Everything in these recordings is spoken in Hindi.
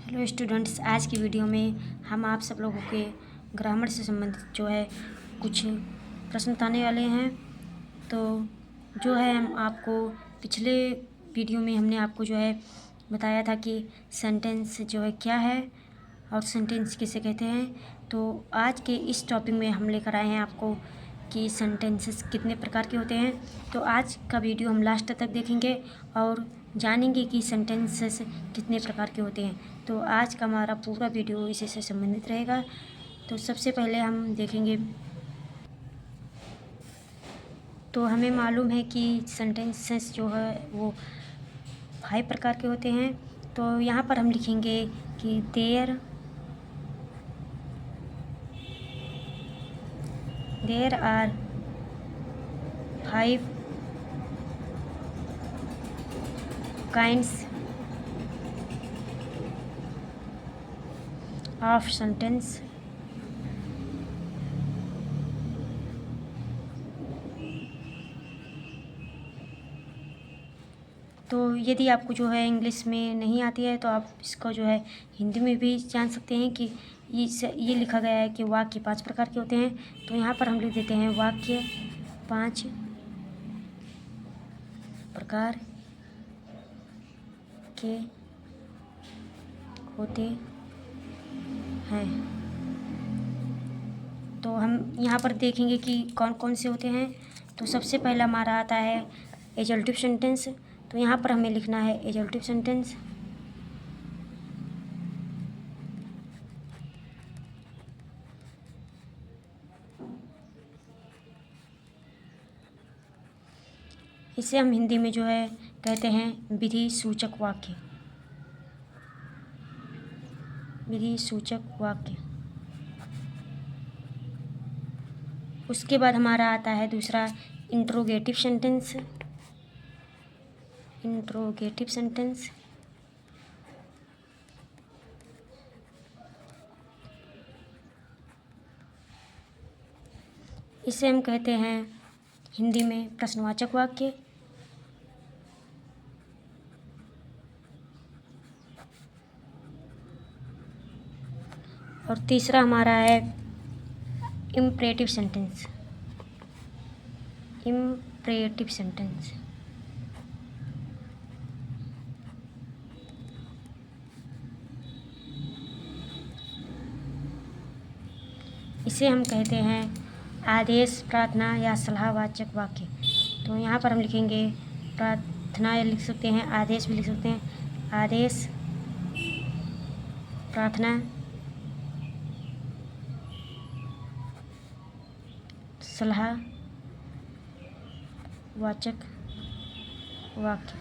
हेलो स्टूडेंट्स, आज की वीडियो में हम आप सब लोगों के ग्रामर से संबंधित जो है कुछ प्रश्न बताने वाले हैं। तो जो है हम आपको पिछले वीडियो में हमने आपको जो है बताया था कि सेंटेंस जो है क्या है और सेंटेंस किसे कहते हैं। तो आज के इस टॉपिक में हम लेकर आए हैं आपको कि सेंटेंसेस कितने प्रकार के होते हैं। तो आज का वीडियो हम लास्ट तक देखेंगे और जानेंगे कि सेंटेंसेस कितने प्रकार के होते हैं। तो आज का हमारा पूरा वीडियो इसी से संबंधित रहेगा। तो सबसे पहले हम देखेंगे, तो हमें मालूम है कि सेंटेंसेस जो है वो 5 प्रकार के होते हैं। तो यहाँ पर हम लिखेंगे कि there are 5 kinds of sentence. तो यदि आपको जो है इंग्लिश में नहीं आती है तो आप इसको जो है हिंदी में भी जान सकते हैं कि ये लिखा गया है कि वाक्य 5 प्रकार के होते हैं। तो यहाँ पर हम लिख देते हैं वाक्य 5 प्रकार के होते हैं। तो हम यहाँ पर देखेंगे कि कौन कौन से होते हैं। तो सबसे पहला हमारा आता है एडजेक्टिव सेंटेंस। तो यहाँ पर हमें लिखना है एडजेक्टिव सेंटेंस। इसे हम हिंदी में जो है कहते हैं विधि सूचक वाक्य। विधि सूचक वाक्य। उसके बाद हमारा आता है दूसरा इंट्रोगेटिव सेंटेंस। Interrogative sentence. इसे हम कहते हैं हिंदी में प्रश्नवाचक वाक्य। और तीसरा हमारा है इम्परेटिव सेंटेंस। Imperative sentence. इसे हम कहते हैं आदेश, प्रार्थना या सलाहवाचक वाक्य। तो यहाँ पर हम लिखेंगे प्रार्थना या लिख सकते हैं, आदेश भी लिख सकते हैं। आदेश, प्रार्थना, सलाह वाचक वाक्य।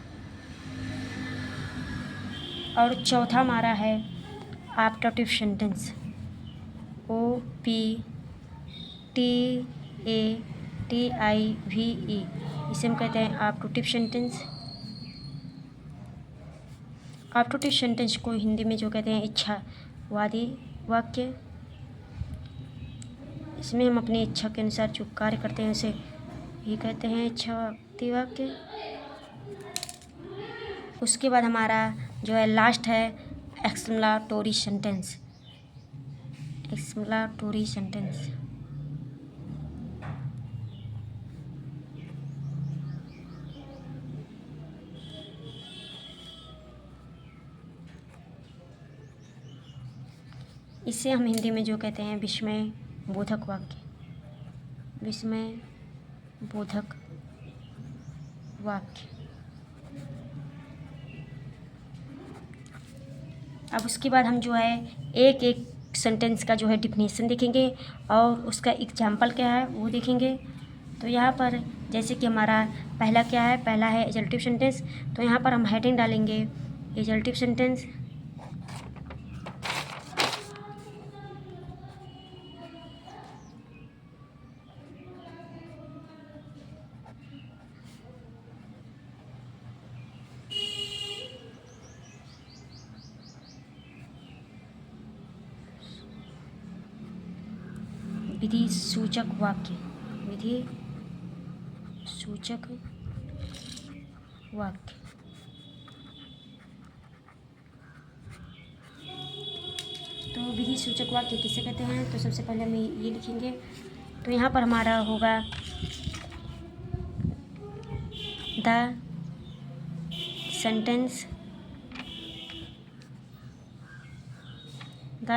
और चौथा हमारा है ऑप्टेटिव सेंटेंस। OPTATIVE। इसे हम कहते हैं ऑप्टेटिव सेंटेंस। ऑप्टेटिव सेंटेंस को हिंदी में जो कहते हैं इच्छावादी वाक्य। इसमें हम अपनी इच्छा के अनुसार जो कार्य करते हैं उसे ये कहते हैं इच्छावादी वाक्य। उसके बाद हमारा जो है लास्ट है एक्सक्लेमेटरी सेंटेंस। Exclamatory sentence. इसे हम हिंदी में जो कहते हैं विस्मय बोधक वाक्य। विस्मय बोधक वाक्य। अब उसके बाद हम जो है एक एक सेंटेंस का जो है डिफिनीशन देखेंगे और उसका एग्जाम्पल क्या है वो देखेंगे। तो यहाँ पर जैसे कि हमारा पहला क्या है, पहला है एडजेक्टिव सेंटेंस। तो यहाँ पर हम हेडिंग डालेंगे एडजेक्टिव सेंटेंस। विधि सूचक वाक्य। विधि सूचक वाक्य। विधि सूचक वाक्य किसे कहते हैं? तो सबसे पहले हम ये लिखेंगे। तो यहाँ पर हमारा होगा the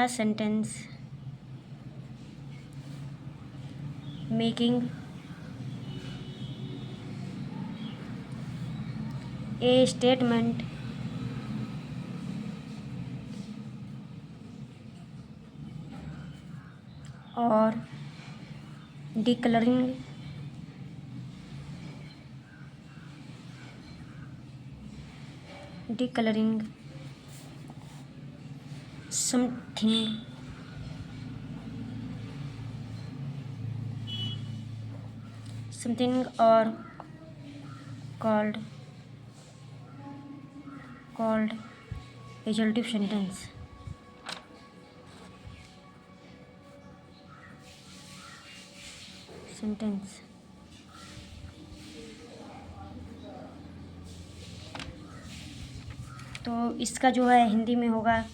sentence making a statement और declaring something or called adjective sentence। तो इसका जो है हिंदी में होगा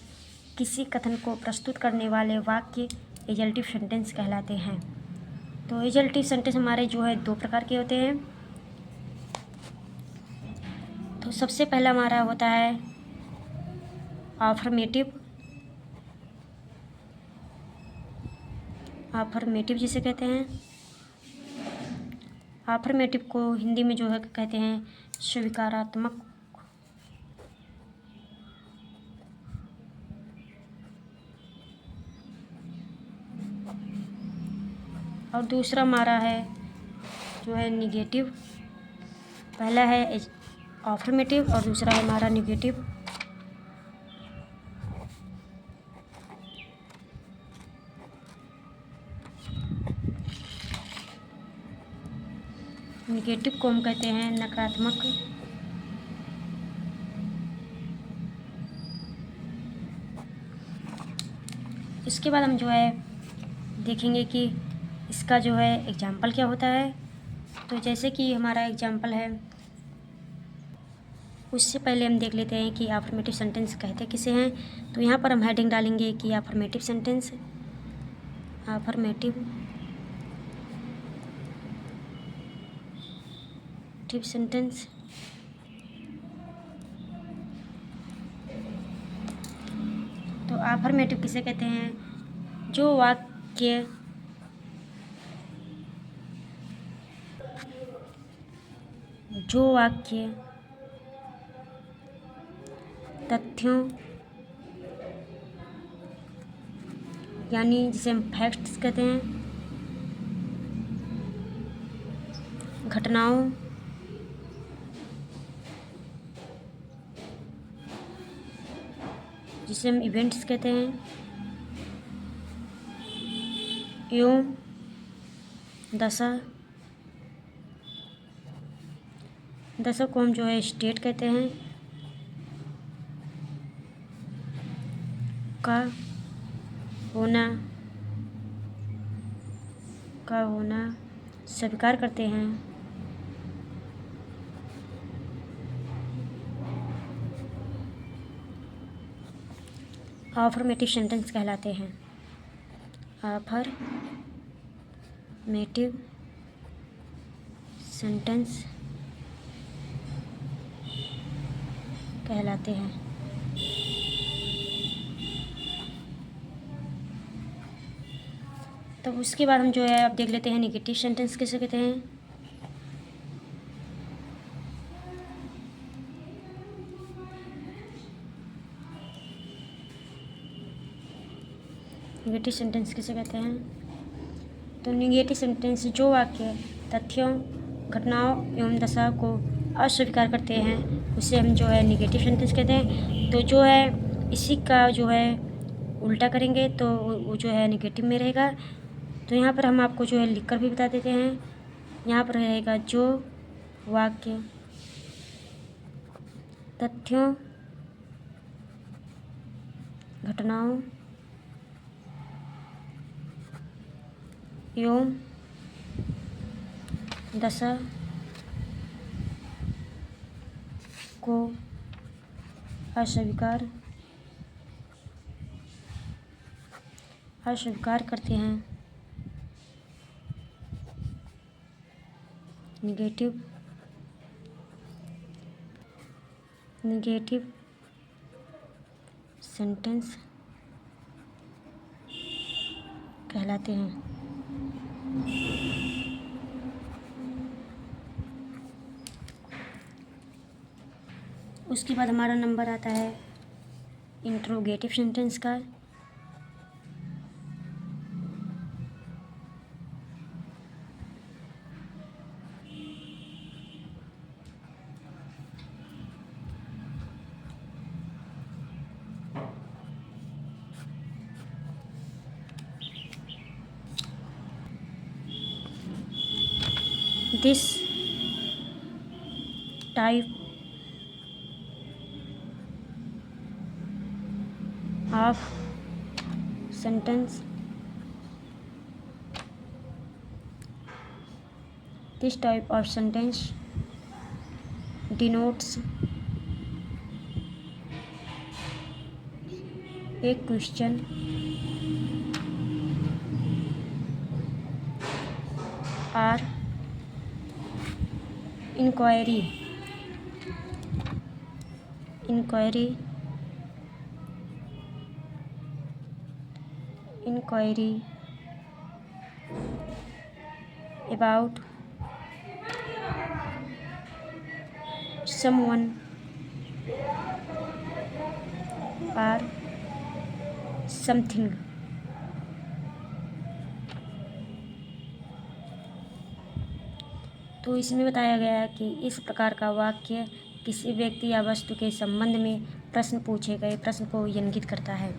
किसी कथन को प्रस्तुत करने वाले वाक्य एडजेक्टिव सेंटेंस कहलाते हैं। तो एडजेक्टिव सेंटेंस हमारे जो है 2 प्रकार के होते हैं। तो सबसे पहला हमारा होता है अफर्मेटिव जिसे कहते हैं। अफर्मेटिव को हिंदी में जो है कहते हैं स्वीकारात्मक। और दूसरा हमारा है जो है निगेटिव। पहला है अफर्मेटिव और दूसरा है हमारा निगेटिव। निगेटिव को हम कहते हैं नकारात्मक। इसके बाद हम जो है देखेंगे कि इसका जो है एग्जाम्पल क्या होता है। तो जैसे कि हमारा एग्जाम्पल है, उससे पहले हम देख लेते हैं कि अफर्मेटिव सेंटेंस कहते किसे हैं। तो यहाँ पर हम हेडिंग डालेंगे कि अफर्मेटिव सेंटेंस। तो अफर्मेटिव किसे कहते हैं? जो वाक्य तथ्यों यानी जिसे हम फैक्ट्स कहते हैं, घटनाओं जिसे हम इवेंट्स कहते हैं, एवं दशा को हम जो है स्टेट कहते हैं, का होना स्वीकार करते हैं। अफर्मेटिव सेंटेंस कहलाते हैं। अफर्मेटिव सेंटेंस कहलाते हैं। तो उसके बाद हम जो है अब देख लेते हैं नेगेटिव सेंटेंस किसे कहते हैं। नेगेटिव सेंटेंस किसे कहते हैं? तो नेगेटिव सेंटेंस जो वाक्य तथ्यों, घटनाओं एवं दशा को अस्वीकार करते हैं उसे हम जो है नेगेटिव सेंटेंस कहते हैं। तो जो है इसी का जो है उल्टा करेंगे तो वो जो है नेगेटिव में रहेगा। तो यहाँ पर हम आपको जो है लिखकर भी बता देते हैं। यहाँ पर रहेगा जो वाक्य तथ्यों, घटनाओं एवं दशा को अस्वीकार अस्वीकार करते हैं। नेगेटिव सेंटेंस कहलाते हैं। उसके बाद हमारा नंबर आता है इंट्रोगेटिव सेंटेंस का। This type of sentence denotes a question or inquiry about someone or something। तो इसमें बताया गया है कि इस प्रकार का वाक्य किसी व्यक्ति या वस्तु के संबंध में प्रश्न पूछे गए प्रश्न को इंगित करता है।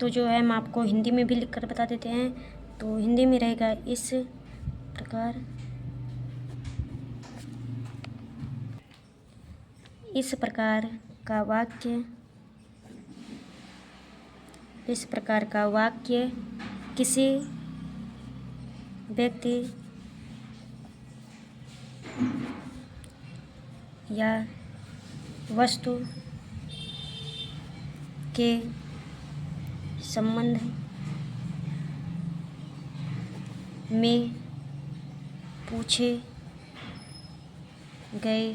तो जो है हम आपको हिंदी में भी लिख कर बता देते हैं। तो हिंदी में रहेगा इस प्रकार का वाक्य किसी व्यक्ति या वस्तु के संबंध में पूछे गए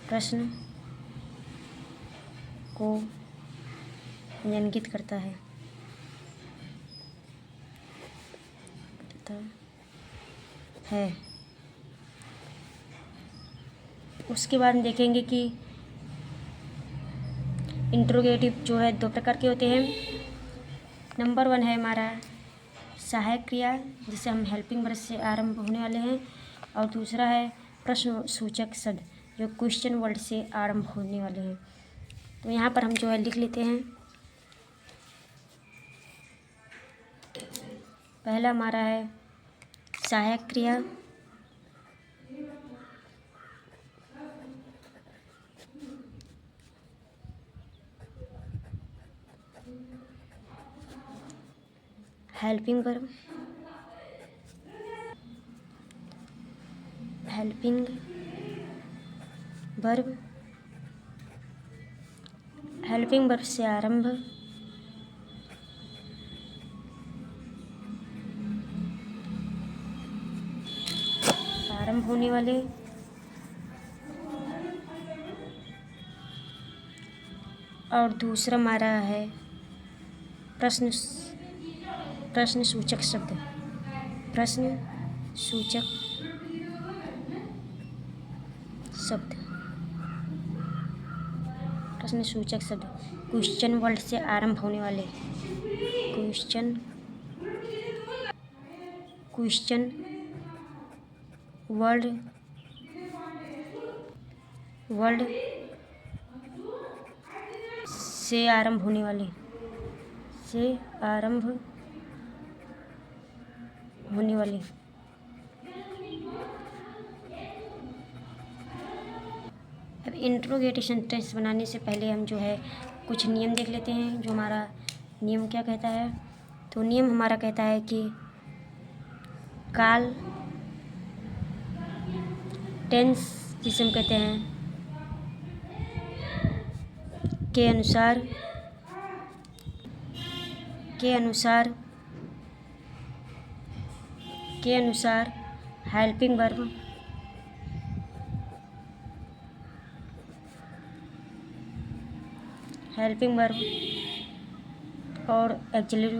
प्रश्न को इंगित करता है। उसके बाद हम देखेंगे कि इंट्रोगेटिव जो है दो प्रकार के होते हैं। नंबर 1 है हमारा सहायक क्रिया, जिसे हम हेल्पिंग वर्ब से आरंभ होने वाले हैं, और दूसरा है प्रश्न सूचक शब्द जो क्वेश्चन वर्ड से आरंभ होने वाले हैं। तो यहाँ पर हम जो है लिख लेते हैं। पहला हमारा है सहायक क्रिया, हेल्पिंग वर्ब, हेल्पिंग वर्ब से आरंभ, होने वाले, और दूसरा हमारा है प्रश्न सूचक शब्द, क्वेश्चन वर्ड से आरंभ होने वाले, क्वेश्चन वर्ड से आरंभ होने वाले, अब इंट्रोगेटिव सेंटेंस बनाने से पहले हम जो है कुछ नियम देख लेते हैं। जो हमारा नियम क्या कहता है, तो नियम हमारा कहता है कि काल टेंस जिसे हम कहते हैं के अनुसार के अनुसार हेल्पिंग वर्ब और एक्सिलरी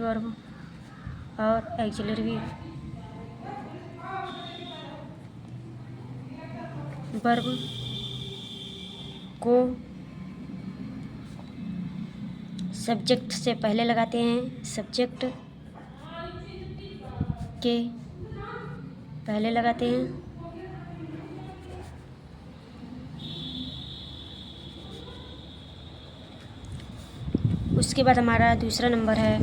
वर्ब को सब्जेक्ट से पहले लगाते हैं, सब्जेक्ट के पहले लगाते हैं। उसके बाद हमारा दूसरा नंबर है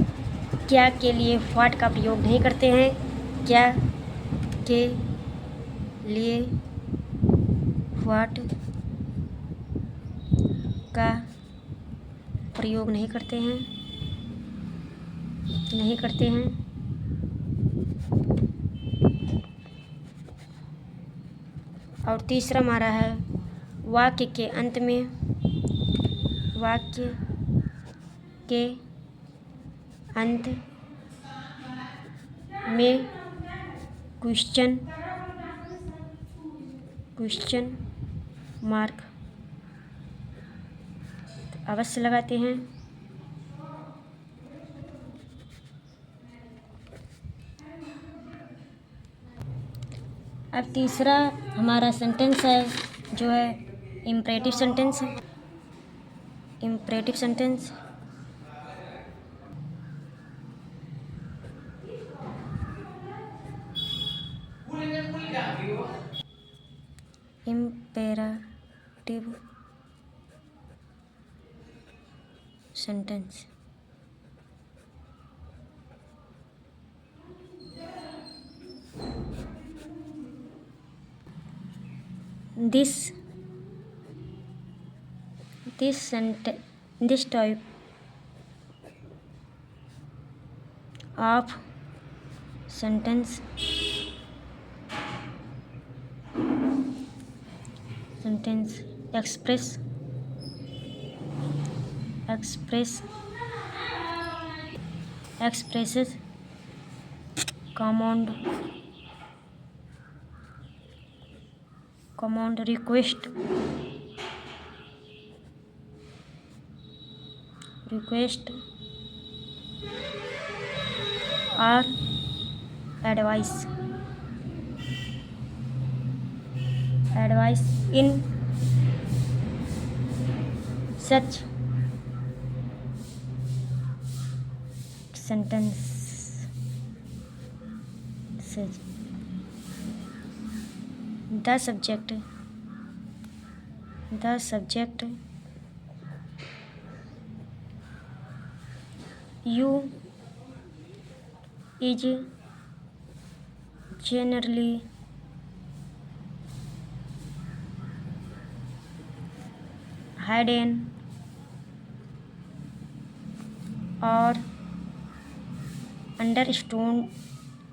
क्या के लिए व्हाट का प्रयोग नहीं करते हैं। क्या के लिए व्हाट का प्रयोग नहीं करते हैं। और तीसरा हमारा है वाक्य के अंत में क्वेश्चन मार्क अवश्य लगाते हैं। अब तीसरा हमारा सेंटेंस है जो है imperative sentence. This type of sentence expresses command request or advice in such sentences. The subject you is generally hidden or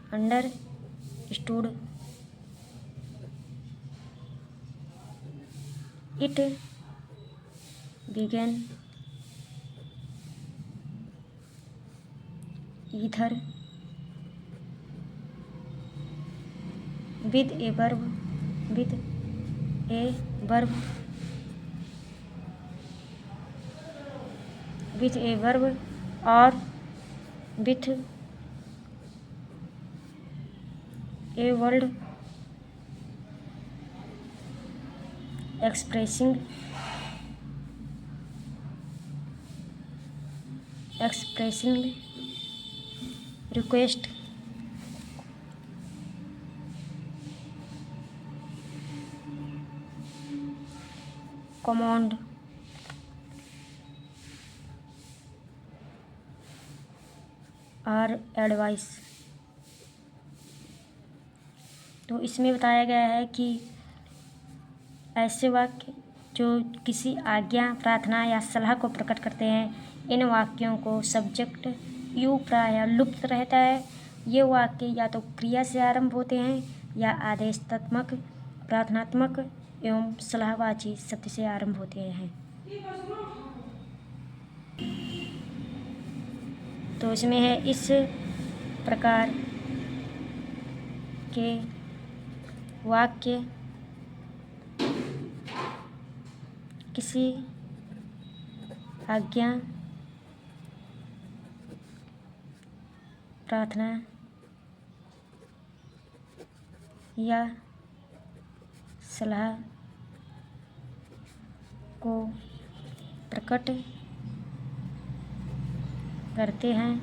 understood. It began either with a verb or with a word expressing request, command, और एडवाइस। तो इसमें बताया गया है कि ऐसे वाक्य जो किसी आज्ञा, प्रार्थना या सलाह को प्रकट करते हैं, इन वाक्यों को सब्जेक्ट यू प्रायः लुप्त रहता है। ये वाक्य या तो क्रिया से आरंभ होते हैं या आदेशात्मक, प्रार्थनात्मक एवं सलाहवाची शब्द से आरंभ होते हैं। तो इसमें है इस प्रकार के वाक्य किसी आज्ञा, प्रार्थना या सलाह को प्रकट करते हैं।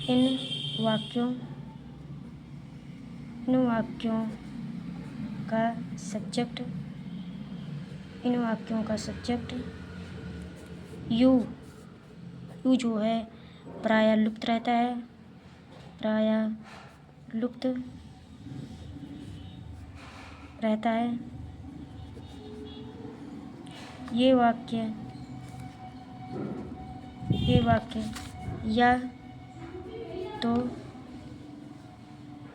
इन वाक्यों का सब्जेक्ट यू जो है प्रायः लुप्त रहता है। ये वाक्य या तो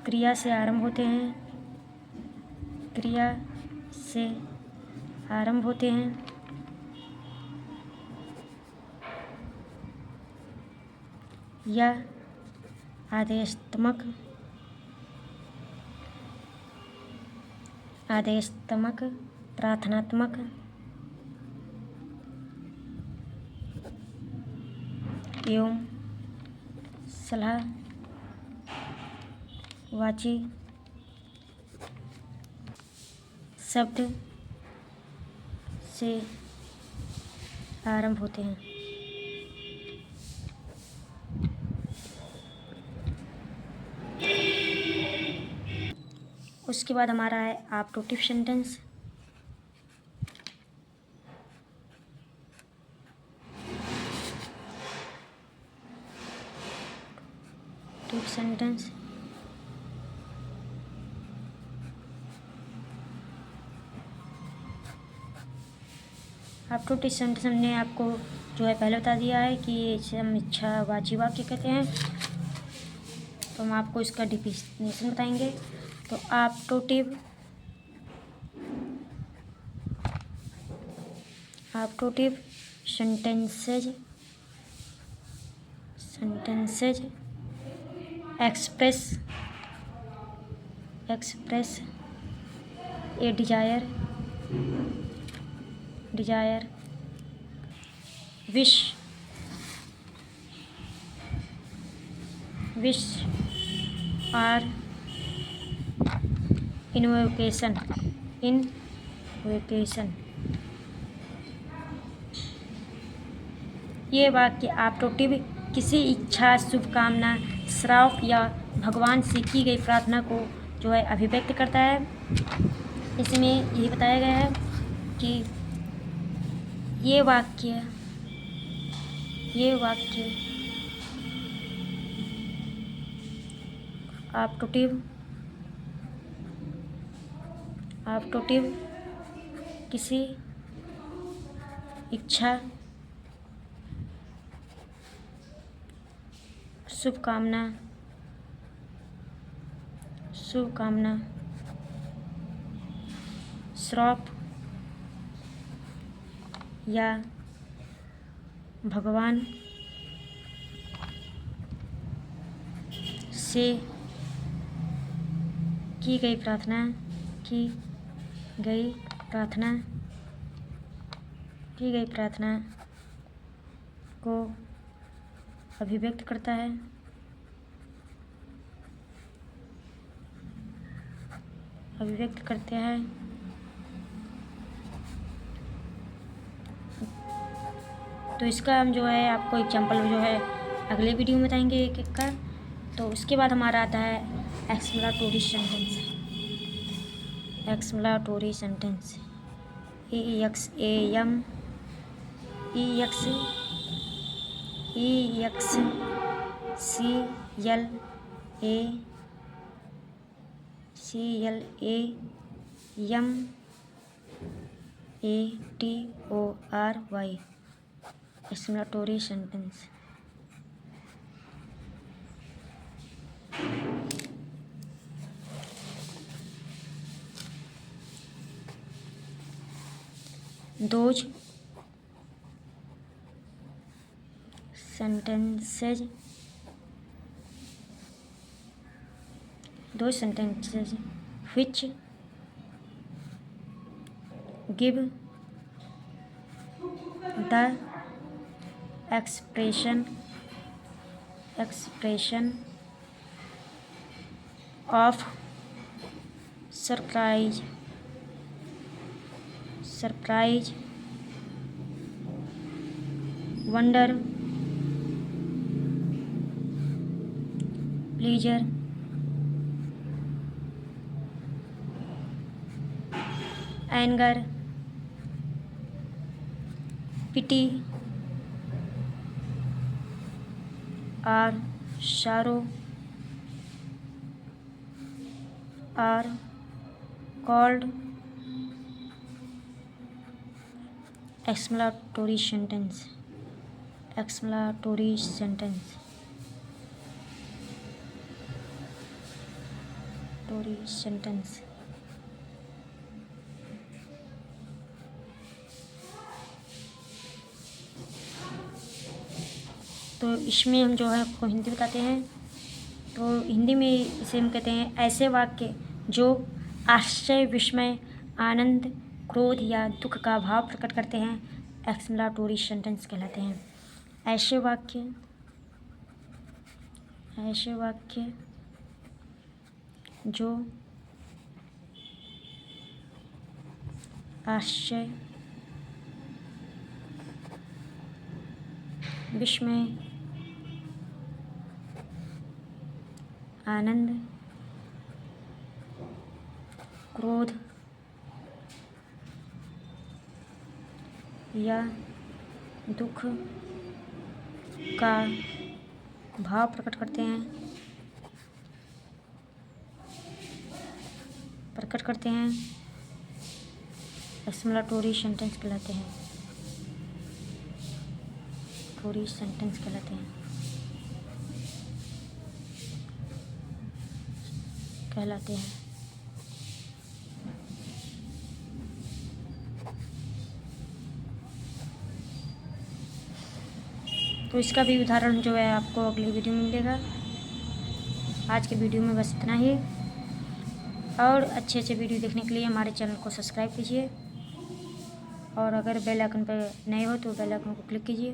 क्रिया से आरंभ होते हैं या आदेशात्मक, प्रार्थनात्मक एवं सलाहवाची शब्द से आरंभ होते हैं। उसके बाद हमारा है ऑब्जेक्टिव सेंटेंस। ऑब्जेक्टिव सेंटेंस हमने आपको जो है पहले बता दिया है कि इसे हम इच्छावाची वाक्य कहते हैं। तो हम आपको इसका डेफिनेशन बताएंगे। तो objective sentences express a desire wish or invocation ये वाक्य ऑब्जेक्टिव किसी इच्छा, शुभकामना, श्राप या भगवान से की गई प्रार्थना को जो है अभिव्यक्त करता है। इसमें यही बताया गया है कि ये वाक्य ऑब्जेक्टिव किसी इच्छा, शुभकामना, श्राप या भगवान से की गई प्रार्थना को अभिव्यक्त करता है। तो इसका हम जो है आपको एग्जाम्पल जो है अगले वीडियो में बताएंगे एक एक का। तो उसके बाद हमारा आता है explanatory sentence EXAMATORY explanatory sentence. sentences which give the expression of surprise, wonder, pleasure, anger, pity, or sorrow are called exclamatory sentence. तो इसमें हम जो है आपको हिंदी बताते हैं। तो हिंदी में इसे हम कहते हैं ऐसे वाक्य जो आश्चर्य, विस्मय, आनंद, क्रोध या दुख का भाव प्रकट करते हैं एक्सक्लेमेटरी सेंटेंस कहलाते हैं। ऐसे वाक्य जो आश्चर्य, विस्मय, आनंद, क्रोध या दुख का भाव प्रकट करते हैं एक्सक्लेमेटरी सेंटेंस कहलाते हैं। तो इसका भी उदाहरण जो है आपको अगली वीडियो में मिलेगा। आज के वीडियो में बस इतना ही, और अच्छे वीडियो देखने के लिए हमारे चैनल को सब्सक्राइब कीजिए, और अगर बेल आइकन पर नए हो तो बेल आइकन को क्लिक कीजिए।